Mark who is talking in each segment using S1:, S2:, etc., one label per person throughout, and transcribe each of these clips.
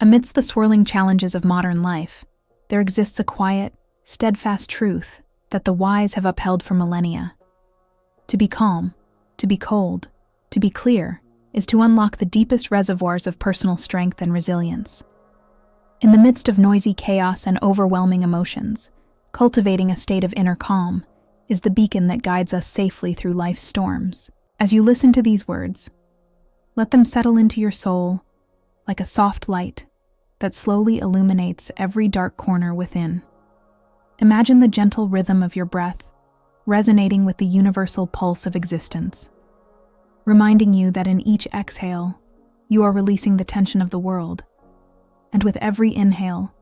S1: Amidst the swirling challenges of modern life, there exists a quiet, steadfast truth that the wise have upheld for millennia. To be calm, to be cold, to be clear, is to unlock the deepest reservoirs of personal strength and resilience. In the midst of noisy chaos and overwhelming emotions, cultivating a state of inner calm is the beacon that guides us safely through life's storms. As you listen to these words, let them settle into your soul like a soft light that slowly illuminates every dark corner within. Imagine the gentle rhythm of your breath resonating with the universal pulse of existence, reminding you that in each exhale, you are releasing the tension of the world, and with every inhale,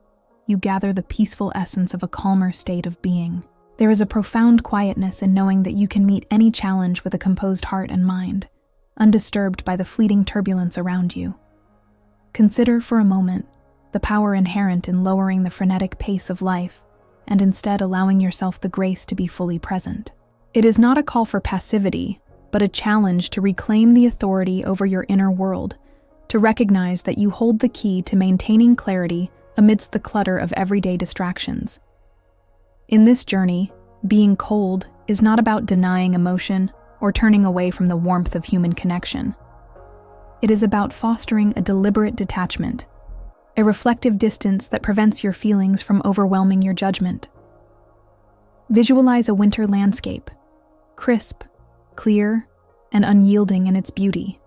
S1: you gather the peaceful essence of a calmer state of being. There is a profound quietness in knowing that you can meet any challenge with a composed heart and mind, undisturbed by the fleeting turbulence around you. Consider for a moment the power inherent in lowering the frenetic pace of life and instead allowing yourself the grace to be fully present. It is not a call for passivity, but a challenge to reclaim the authority over your inner world, to recognize that you hold the key to maintaining clarity amidst the clutter of everyday distractions. In this journey, being cold is not about denying emotion or turning away from the warmth of human connection. It is about fostering a deliberate detachment, a reflective distance that prevents your feelings from overwhelming your judgment. Visualize a winter landscape, crisp, clear, and unyielding in its beauty.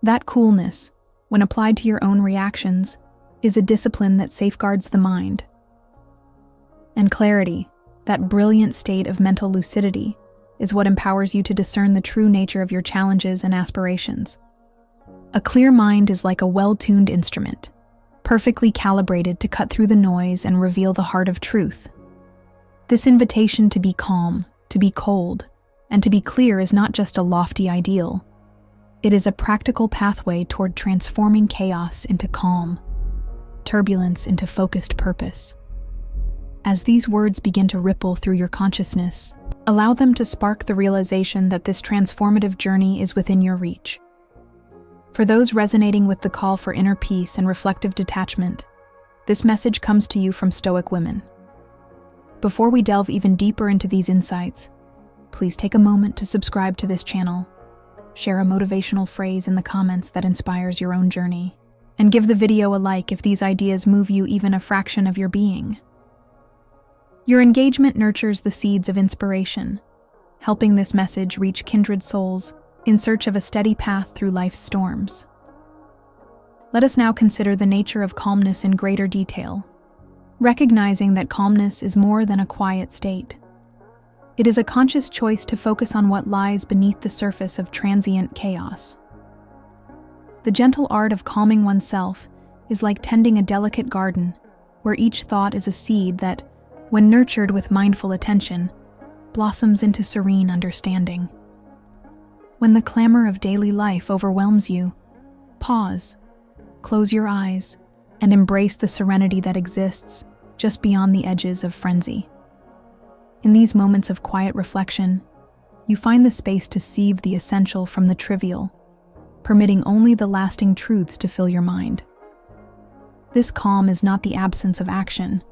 S1: That coolness, when applied to your own reactions, is a discipline that safeguards the mind. And clarity, that brilliant state of mental lucidity, is what empowers you to discern the true nature of your challenges and aspirations. A clear mind is like a well-tuned instrument, perfectly calibrated to cut through the noise and reveal the heart of truth. This invitation to be calm, to be cold, and to be clear is not just a lofty ideal. It is a practical pathway toward transforming chaos into calm, turbulence into focused purpose. As these words begin to ripple through your consciousness, allow them to spark the realization that this transformative journey is within your reach. For those resonating with the call for inner peace and reflective detachment, this message comes to you from Stoic Women. Before we delve even deeper into these insights, please take a moment to subscribe to this channel, share a motivational phrase in the comments that inspires your own journey, and give the video a like if these ideas move you even a fraction of your being. Your engagement nurtures the seeds of inspiration, helping this message reach kindred souls in search of a steady path through life's storms. Let us now consider the nature of calmness in greater detail, recognizing that calmness is more than a quiet state. It is a conscious choice to focus on what lies beneath the surface of transient chaos. The gentle art of calming oneself is like tending a delicate garden, where each thought is a seed that, when nurtured with mindful attention, blossoms into serene understanding. When the clamor of daily life overwhelms you, pause, close your eyes, and embrace the serenity that exists just beyond the edges of frenzy. In these moments of quiet reflection, you find the space to sieve the essential from the trivial, permitting only the lasting truths to fill your mind. This calm is not the absence of action.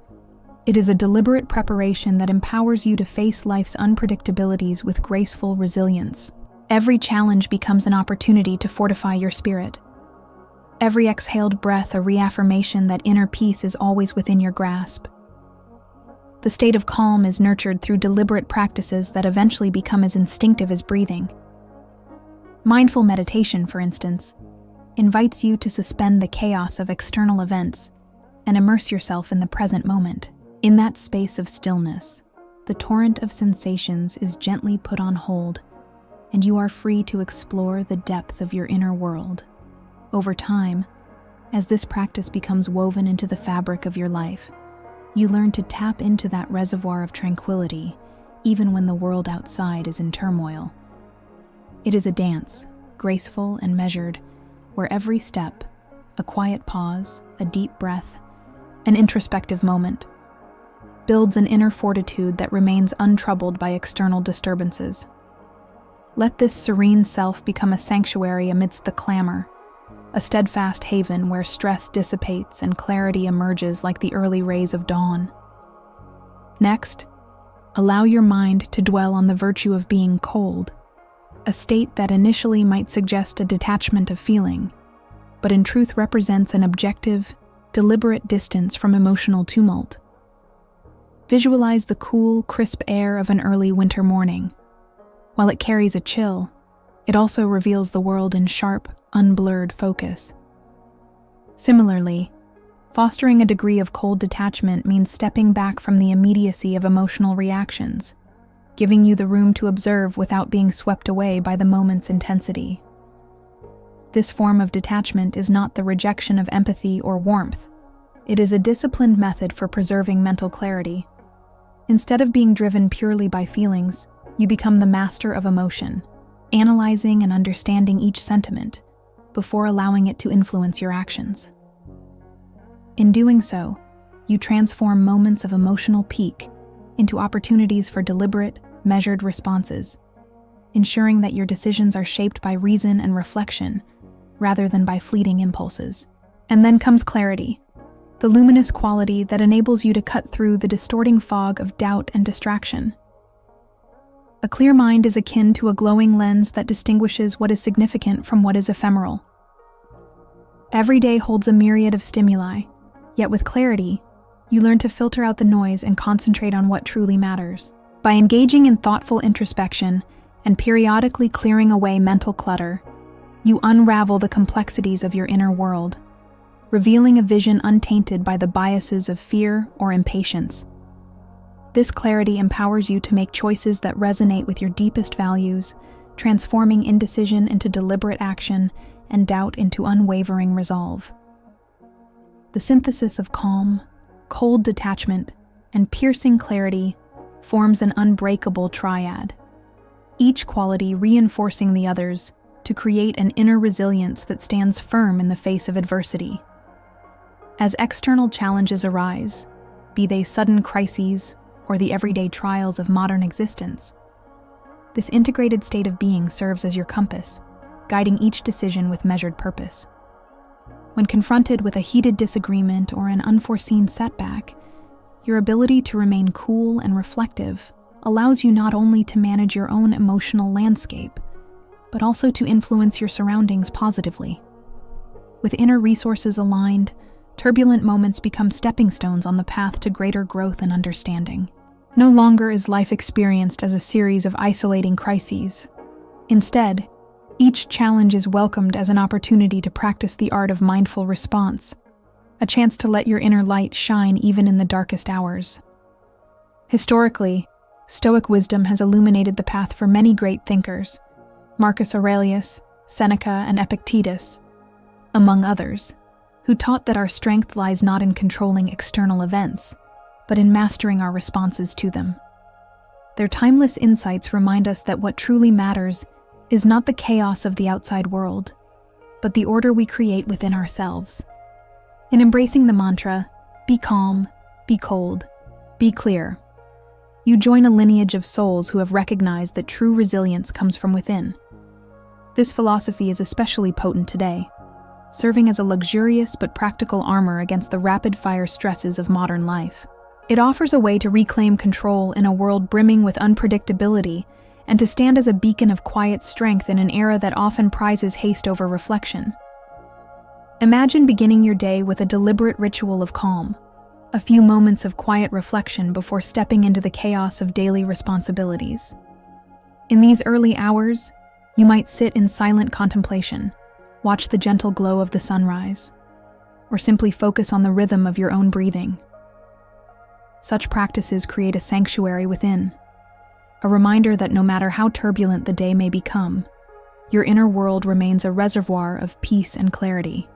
S1: It is a deliberate preparation that empowers you to face life's unpredictabilities with graceful resilience. Every challenge becomes an opportunity to fortify your spirit. Every exhaled breath a reaffirmation that inner peace is always within your grasp. The state of calm is nurtured through deliberate practices that eventually become as instinctive as breathing. Mindful meditation, for instance, invites you to suspend the chaos of external events and immerse yourself in the present moment. In that space of stillness, the torrent of sensations is gently put on hold, and you are free to explore the depth of your inner world. Over time, as this practice becomes woven into the fabric of your life, you learn to tap into that reservoir of tranquility, even when the world outside is in turmoil. It is a dance, graceful and measured, where every step, a quiet pause, a deep breath, an introspective moment, builds an inner fortitude that remains untroubled by external disturbances. Let this serene self become a sanctuary amidst the clamor, a steadfast haven where stress dissipates and clarity emerges like the early rays of dawn. Next, allow your mind to dwell on the virtue of being cold, a state that initially might suggest a detachment of feeling, but in truth represents an objective, deliberate distance from emotional tumult. Visualize the cool, crisp air of an early winter morning. While it carries a chill, it also reveals the world in sharp, unblurred focus. Similarly, fostering a degree of cold detachment means stepping back from the immediacy of emotional reactions, giving you the room to observe without being swept away by the moment's intensity. This form of detachment is not the rejection of empathy or warmth. It is a disciplined method for preserving mental clarity. Instead of being driven purely by feelings, you become the master of emotion, analyzing and understanding each sentiment before allowing it to influence your actions. In doing so, you transform moments of emotional peak into opportunities for deliberate, measured responses, ensuring that your decisions are shaped by reason and reflection rather than by fleeting impulses. And then comes clarity, the luminous quality that enables you to cut through the distorting fog of doubt and distraction. A clear mind is akin to a glowing lens that distinguishes what is significant from what is ephemeral. Every day holds a myriad of stimuli, yet with clarity, you learn to filter out the noise and concentrate on what truly matters. By engaging in thoughtful introspection and periodically clearing away mental clutter, you unravel the complexities of your inner world, revealing a vision untainted by the biases of fear or impatience. This clarity empowers you to make choices that resonate with your deepest values, transforming indecision into deliberate action and doubt into unwavering resolve. The synthesis of calm, cold detachment, and piercing clarity forms an unbreakable triad, each quality reinforcing the others to create an inner resilience that stands firm in the face of adversity. As external challenges arise, be they sudden crises or the everyday trials of modern existence, this integrated state of being serves as your compass, guiding each decision with measured purpose. When confronted with a heated disagreement or an unforeseen setback, your ability to remain cool and reflective allows you not only to manage your own emotional landscape, but also to influence your surroundings positively. With inner resources aligned, turbulent moments become stepping stones on the path to greater growth and understanding. No longer is life experienced as a series of isolating crises. Instead, each challenge is welcomed as an opportunity to practice the art of mindful response, a chance to let your inner light shine even in the darkest hours. Historically, Stoic wisdom has illuminated the path for many great thinkers, Marcus Aurelius, Seneca, and Epictetus, among others, who taught that our strength lies not in controlling external events, but in mastering our responses to them. Their timeless insights remind us that what truly matters is not the chaos of the outside world, but the order we create within ourselves. In embracing the mantra, be calm, be cold, be clear, you join a lineage of souls who have recognized that true resilience comes from within. This philosophy is especially potent today, serving as a luxurious but practical armor against the rapid-fire stresses of modern life. It offers a way to reclaim control in a world brimming with unpredictability and to stand as a beacon of quiet strength in an era that often prizes haste over reflection. Imagine beginning your day with a deliberate ritual of calm, a few moments of quiet reflection before stepping into the chaos of daily responsibilities. In these early hours, you might sit in silent contemplation, watch the gentle glow of the sunrise, or simply focus on the rhythm of your own breathing. Such practices create a sanctuary within, a reminder that no matter how turbulent the day may become, your inner world remains a reservoir of peace and clarity.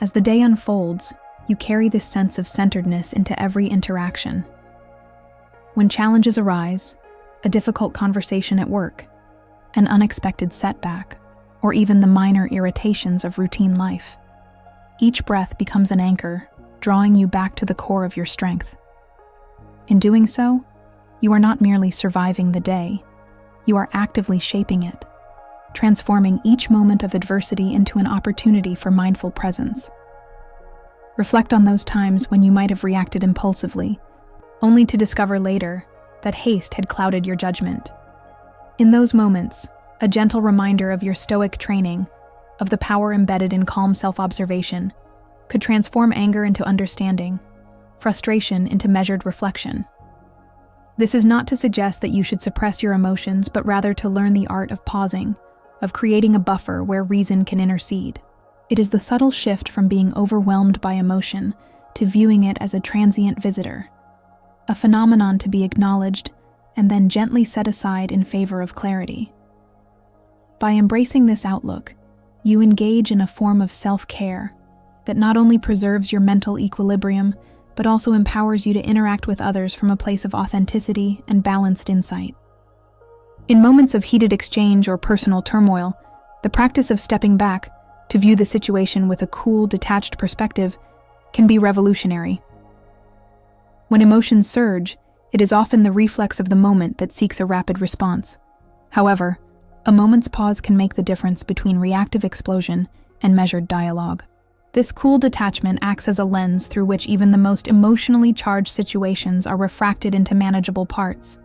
S1: As the day unfolds, you carry this sense of centeredness into every interaction. When challenges arise, a difficult conversation at work, an unexpected setback, or even the minor irritations of routine life, each breath becomes an anchor, drawing you back to the core of your strength. In doing so, you are not merely surviving the day, you are actively shaping it, transforming each moment of adversity into an opportunity for mindful presence. Reflect on those times when you might have reacted impulsively, only to discover later that haste had clouded your judgment. In those moments, a gentle reminder of your Stoic training, of the power embedded in calm self-observation, could transform anger into understanding, frustration into measured reflection. This is not to suggest that you should suppress your emotions, but rather to learn the art of pausing, of creating a buffer where reason can intercede. It is the subtle shift from being overwhelmed by emotion to viewing it as a transient visitor, a phenomenon to be acknowledged and then gently set aside in favor of clarity. By embracing this outlook, you engage in a form of self-care that not only preserves your mental equilibrium, but also empowers you to interact with others from a place of authenticity and balanced insight. In moments of heated exchange or personal turmoil, the practice of stepping back to view the situation with a cool, detached perspective can be revolutionary. When emotions surge, it is often the reflex of the moment that seeks a rapid response. However, a moment's pause can make the difference between reactive explosion and measured dialogue. This cool detachment acts as a lens through which even the most emotionally charged situations are refracted into manageable parts,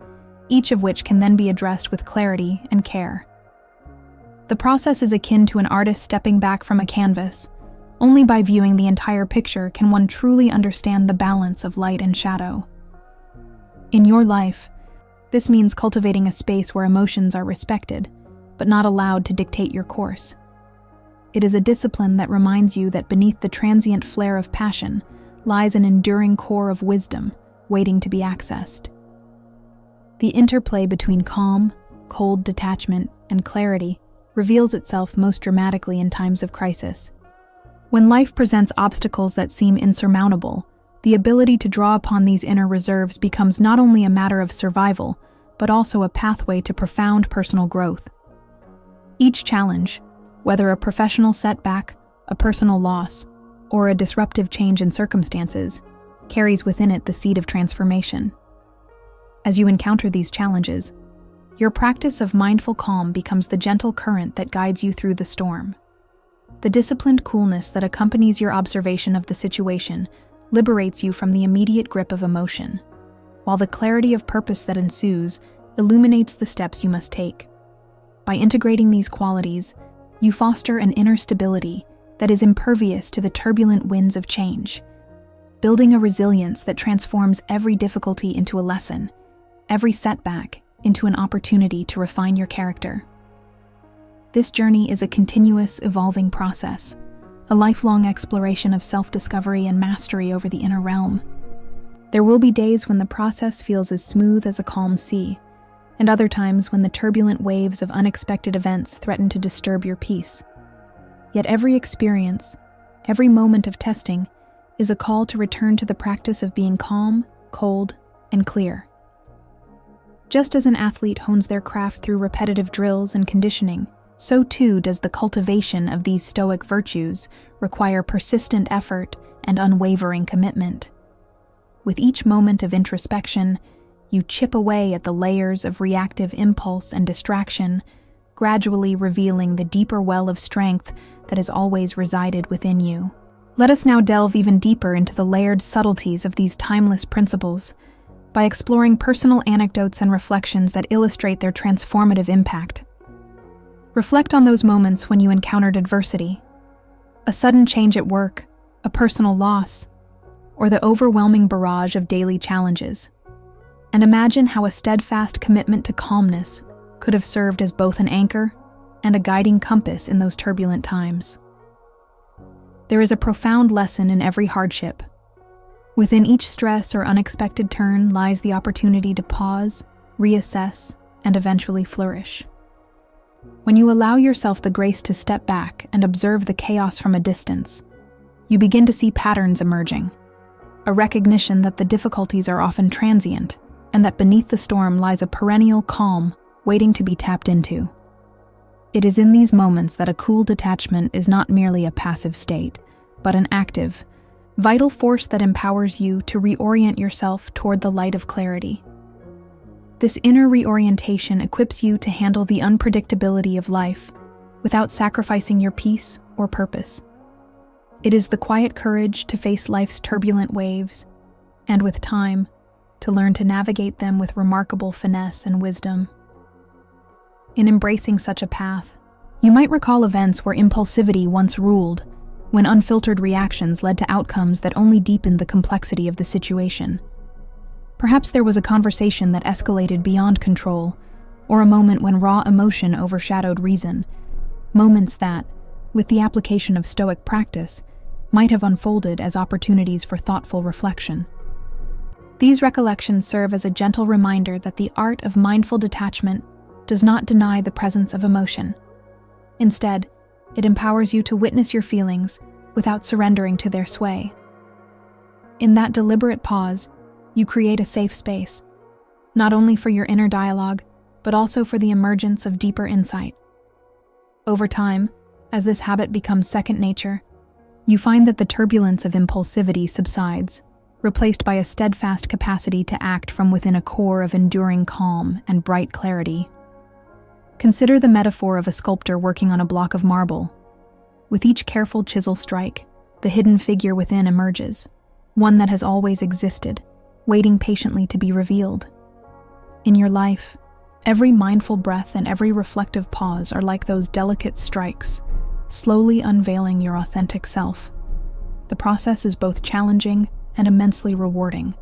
S1: each of which can then be addressed with clarity and care. The process is akin to an artist stepping back from a canvas. Only by viewing the entire picture can one truly understand the balance of light and shadow. In your life, this means cultivating a space where emotions are respected, but not allowed to dictate your course. It is a discipline that reminds you that beneath the transient flare of passion lies an enduring core of wisdom waiting to be accessed. The interplay between calm, cold detachment, and clarity reveals itself most dramatically in times of crisis. When life presents obstacles that seem insurmountable, the ability to draw upon these inner reserves becomes not only a matter of survival, but also a pathway to profound personal growth. Each challenge, whether a professional setback, a personal loss, or a disruptive change in circumstances, carries within it the seed of transformation. As you encounter these challenges, your practice of mindful calm becomes the gentle current that guides you through the storm. The disciplined coolness that accompanies your observation of the situation liberates you from the immediate grip of emotion, while the clarity of purpose that ensues illuminates the steps you must take. By integrating these qualities, you foster an inner stability that is impervious to the turbulent winds of change, building a resilience that transforms every difficulty into a lesson, every setback into an opportunity to refine your character. This journey is a continuous, evolving process, a lifelong exploration of self-discovery and mastery over the inner realm. There will be days when the process feels as smooth as a calm sea, and other times when the turbulent waves of unexpected events threaten to disturb your peace. Yet every experience, every moment of testing, is a call to return to the practice of being calm, cold, and clear. Just as an athlete hones their craft through repetitive drills and conditioning, so too does the cultivation of these Stoic virtues require persistent effort and unwavering commitment. With each moment of introspection, you chip away at the layers of reactive impulse and distraction, gradually revealing the deeper well of strength that has always resided within you. Let us now delve even deeper into the layered subtleties of these timeless principles by exploring personal anecdotes and reflections that illustrate their transformative impact. Reflect on those moments when you encountered adversity, a sudden change at work, a personal loss, or the overwhelming barrage of daily challenges, and imagine how a steadfast commitment to calmness could have served as both an anchor and a guiding compass in those turbulent times. There is a profound lesson in every hardship. Within each stress or unexpected turn lies the opportunity to pause, reassess, and eventually flourish. When you allow yourself the grace to step back and observe the chaos from a distance, you begin to see patterns emerging, a recognition that the difficulties are often transient, and that beneath the storm lies a perennial calm waiting to be tapped into. It is in these moments that a cool detachment is not merely a passive state, but an active, vital force that empowers you to reorient yourself toward the light of clarity. This inner reorientation equips you to handle the unpredictability of life without sacrificing your peace or purpose. It is the quiet courage to face life's turbulent waves, and with time, to learn to navigate them with remarkable finesse and wisdom. In embracing such a path, you might recall events where impulsivity once ruled, when unfiltered reactions led to outcomes that only deepened the complexity of the situation. Perhaps there was a conversation that escalated beyond control, or a moment when raw emotion overshadowed reason, moments that, with the application of Stoic practice, might have unfolded as opportunities for thoughtful reflection. These recollections serve as a gentle reminder that the art of mindful detachment does not deny the presence of emotion. Instead, it empowers you to witness your feelings without surrendering to their sway. In that deliberate pause, you create a safe space, not only for your inner dialogue, but also for the emergence of deeper insight. Over time, as this habit becomes second nature, you find that the turbulence of impulsivity subsides, replaced by a steadfast capacity to act from within a core of enduring calm and bright clarity. Consider the metaphor of a sculptor working on a block of marble. With each careful chisel strike, the hidden figure within emerges, one that has always existed, waiting patiently to be revealed. In your life, every mindful breath and every reflective pause are like those delicate strikes, slowly unveiling your authentic self. The process is both challenging and immensely rewarding,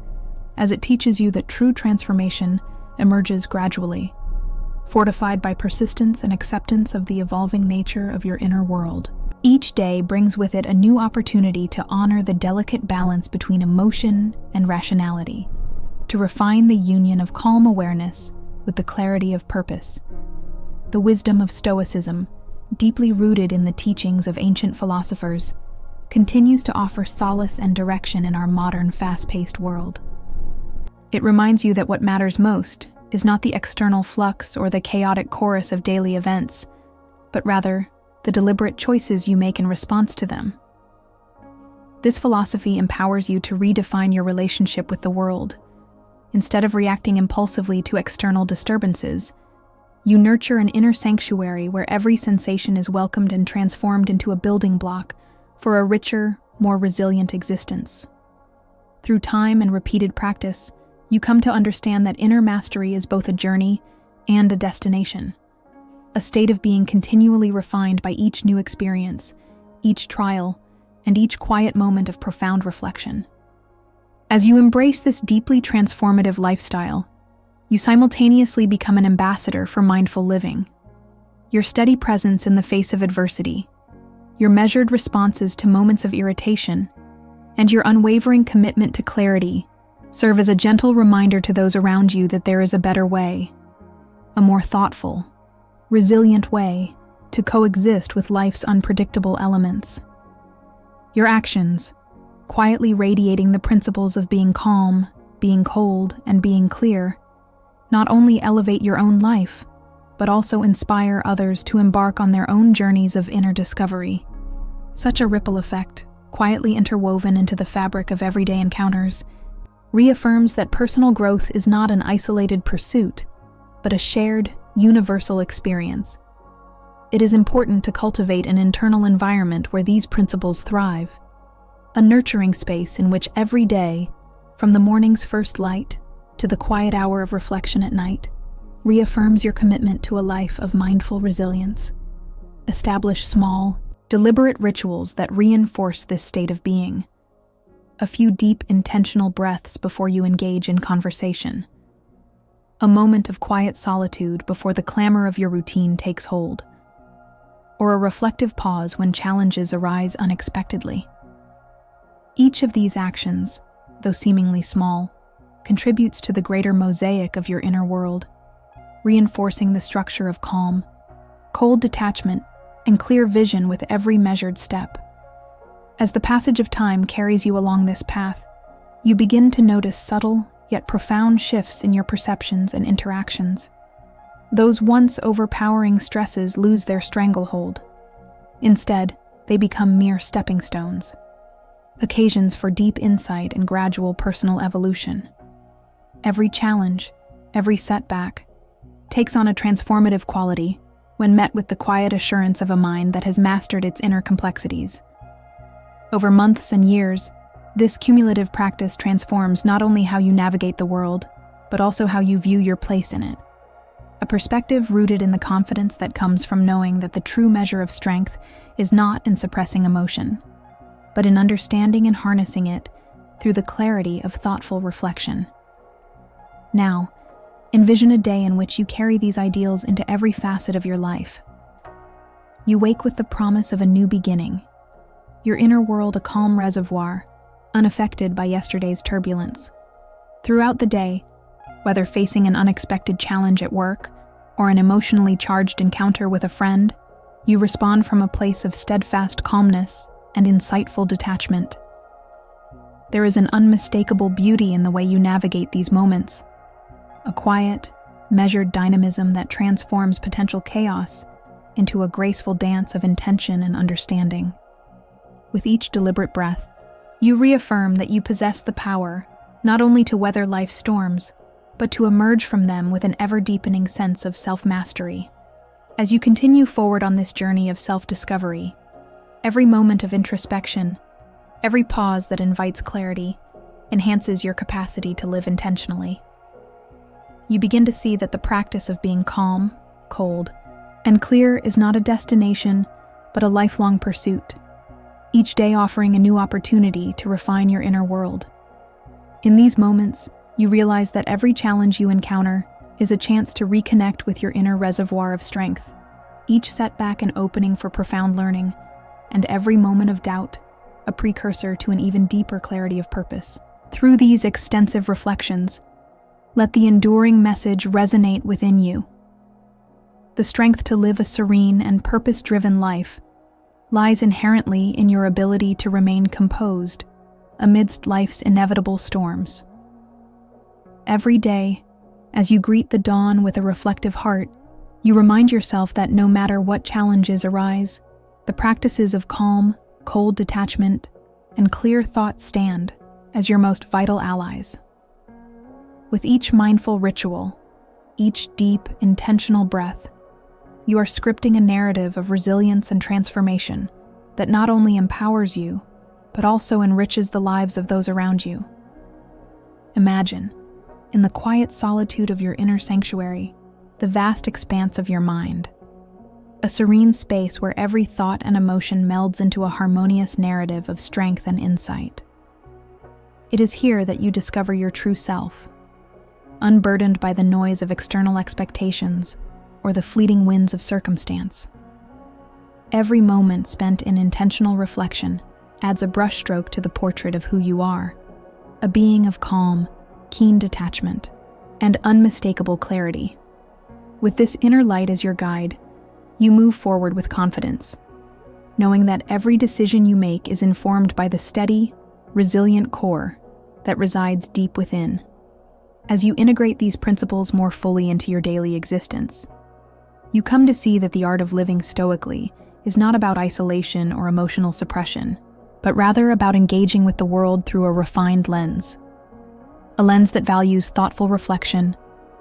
S1: as it teaches you that true transformation emerges gradually, fortified by persistence and acceptance of the evolving nature of your inner world. Each day brings with it a new opportunity to honor the delicate balance between emotion and rationality, to refine the union of calm awareness with the clarity of purpose. The wisdom of Stoicism, deeply rooted in the teachings of ancient philosophers, continues to offer solace and direction in our modern, fast-paced world. It reminds you that what matters most is not the external flux or the chaotic chorus of daily events, but rather the deliberate choices you make in response to them. This philosophy empowers you to redefine your relationship with the world. Instead of reacting impulsively to external disturbances, you nurture an inner sanctuary where every sensation is welcomed and transformed into a building block for a richer, more resilient existence. Through time and repeated practice, you come to understand that inner mastery is both a journey and a destination, a state of being continually refined by each new experience, each trial, and each quiet moment of profound reflection. As you embrace this deeply transformative lifestyle, you simultaneously become an ambassador for mindful living. Your steady presence in the face of adversity, your measured responses to moments of irritation, and your unwavering commitment to clarity serve as a gentle reminder to those around you that there is a better way, a more thoughtful, resilient way to coexist with life's unpredictable elements. Your actions, quietly radiating the principles of being calm, being cold, and being clear, not only elevate your own life, but also inspire others to embark on their own journeys of inner discovery. Such a ripple effect, quietly interwoven into the fabric of everyday encounters, reaffirms that personal growth is not an isolated pursuit, but a shared, universal experience. It is important to cultivate an internal environment where these principles thrive, a nurturing space in which every day, from the morning's first light to the quiet hour of reflection at night, reaffirms your commitment to a life of mindful resilience. Establish small, deliberate rituals that reinforce this state of being. A few deep, intentional breaths before you engage in conversation. A moment of quiet solitude before the clamor of your routine takes hold. Or a reflective pause when challenges arise unexpectedly. Each of these actions, though seemingly small, contributes to the greater mosaic of your inner world, reinforcing the structure of calm, cold detachment, and clear vision with every measured step. As the passage of time carries you along this path, you begin to notice subtle yet profound shifts in your perceptions and interactions. Those once overpowering stresses lose their stranglehold. Instead, they become mere stepping stones, occasions for deep insight and gradual personal evolution. Every challenge, every setback, takes on a transformative quality, when met with the quiet assurance of a mind that has mastered its inner complexities. Over months and years, this cumulative practice transforms not only how you navigate the world, but also how you view your place in it. A perspective rooted in the confidence that comes from knowing that the true measure of strength is not in suppressing emotion, but in understanding and harnessing it through the clarity of thoughtful reflection. Now, envision a day in which you carry these ideals into every facet of your life. You wake with the promise of a new beginning, your inner world a calm reservoir, unaffected by yesterday's turbulence. Throughout the day, whether facing an unexpected challenge at work or an emotionally charged encounter with a friend, you respond from a place of steadfast calmness and insightful detachment. There is an unmistakable beauty in the way you navigate these moments, a quiet, measured dynamism that transforms potential chaos into a graceful dance of intention and understanding. With each deliberate breath, you reaffirm that you possess the power not only to weather life's storms, but to emerge from them with an ever-deepening sense of self-mastery. As you continue forward on this journey of self-discovery, every moment of introspection, every pause that invites clarity, enhances your capacity to live intentionally. You begin to see that the practice of being calm, cold, and clear is not a destination, but a lifelong pursuit, each day offering a new opportunity to refine your inner world. In these moments, you realize that every challenge you encounter is a chance to reconnect with your inner reservoir of strength, each setback an opening for profound learning, and every moment of doubt a precursor to an even deeper clarity of purpose. Through these extensive reflections, let the enduring message resonate within you. The strength to live a serene and purpose-driven life lies inherently in your ability to remain composed amidst life's inevitable storms. Every day, as you greet the dawn with a reflective heart, you remind yourself that no matter what challenges arise, the practices of calm, cold detachment, and clear thought stand as your most vital allies. With each mindful ritual, each deep, intentional breath, you are scripting a narrative of resilience and transformation that not only empowers you, but also enriches the lives of those around you. Imagine, in the quiet solitude of your inner sanctuary, the vast expanse of your mind, a serene space where every thought and emotion melds into a harmonious narrative of strength and insight. It is here that you discover your true self, unburdened by the noise of external expectations or the fleeting winds of circumstance. Every moment spent in intentional reflection adds a brushstroke to the portrait of who you are, a being of calm, keen detachment, and unmistakable clarity. With this inner light as your guide, you move forward with confidence, knowing that every decision you make is informed by the steady, resilient core that resides deep within. As you integrate these principles more fully into your daily existence, you come to see that the art of living stoically is not about isolation or emotional suppression, but rather about engaging with the world through a refined lens. A lens that values thoughtful reflection,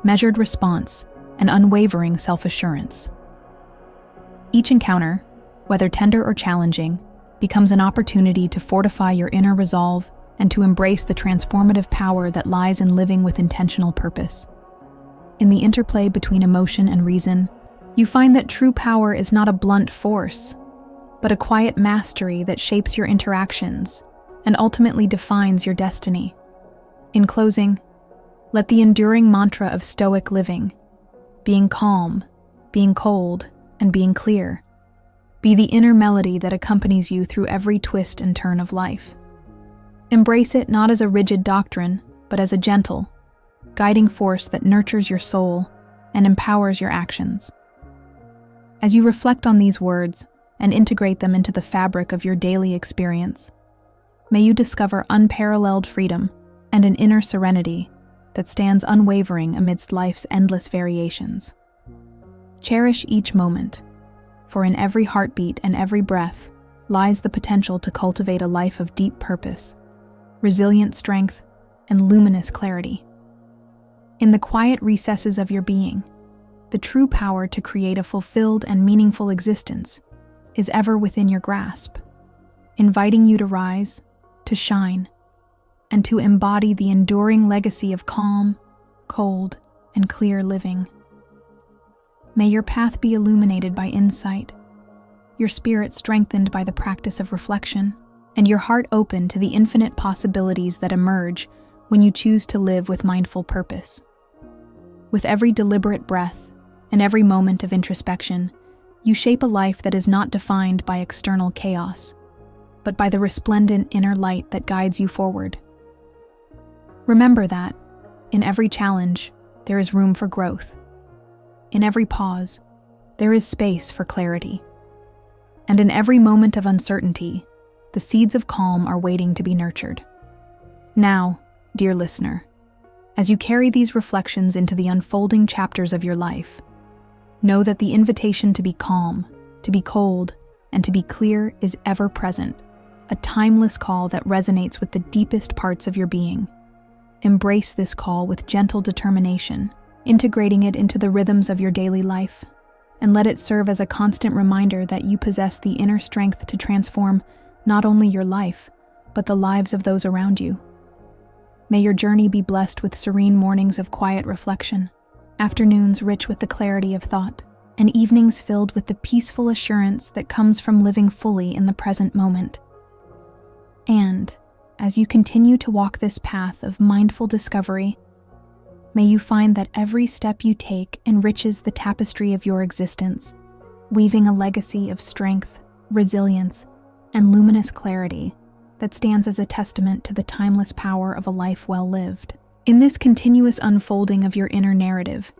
S1: measured response, and unwavering self-assurance. Each encounter, whether tender or challenging, becomes an opportunity to fortify your inner resolve and to embrace the transformative power that lies in living with intentional purpose. In the interplay between emotion and reason, you find that true power is not a blunt force, but a quiet mastery that shapes your interactions and ultimately defines your destiny. In closing, let the enduring mantra of Stoic living, being calm, being cold, and being clear, be the inner melody that accompanies you through every twist and turn of life. Embrace it not as a rigid doctrine, but as a gentle, guiding force that nurtures your soul and empowers your actions. As you reflect on these words and integrate them into the fabric of your daily experience, may you discover unparalleled freedom and an inner serenity that stands unwavering amidst life's endless variations. Cherish each moment, for in every heartbeat and every breath lies the potential to cultivate a life of deep purpose, resilient strength, and luminous clarity. In the quiet recesses of your being, the true power to create a fulfilled and meaningful existence is ever within your grasp, inviting you to rise, to shine, and to embody the enduring legacy of calm, cold, and clear living. May your path be illuminated by insight, your spirit strengthened by the practice of reflection, and your heart open to the infinite possibilities that emerge when you choose to live with mindful purpose. With every deliberate breath and every moment of introspection, you shape a life that is not defined by external chaos, but by the resplendent inner light that guides you forward. Remember that, in every challenge, there is room for growth. In every pause, there is space for clarity. And in every moment of uncertainty, the seeds of calm are waiting to be nurtured. Now, dear listener, as you carry these reflections into the unfolding chapters of your life, know that the invitation to be calm, to be cold, and to be clear is ever present, a timeless call that resonates with the deepest parts of your being. Embrace this call with gentle determination, integrating it into the rhythms of your daily life, and let it serve as a constant reminder that you possess the inner strength to transform not only your life, but the lives of those around you. May your journey be blessed with serene mornings of quiet reflection, afternoons rich with the clarity of thought, and evenings filled with the peaceful assurance that comes from living fully in the present moment. And, as you continue to walk this path of mindful discovery, may you find that every step you take enriches the tapestry of your existence, weaving a legacy of strength, resilience, and luminous clarity that stands as a testament to the timeless power of a life well lived. In this continuous unfolding of your inner narrative,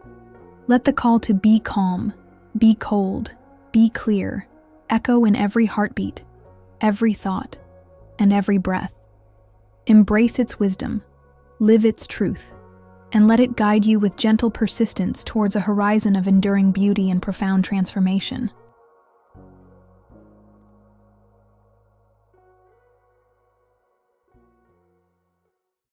S1: let the call to be calm, be cold, be clear, echo in every heartbeat, every thought, and every breath. Embrace its wisdom, live its truth, and let it guide you with gentle persistence towards a horizon of enduring beauty and profound transformation.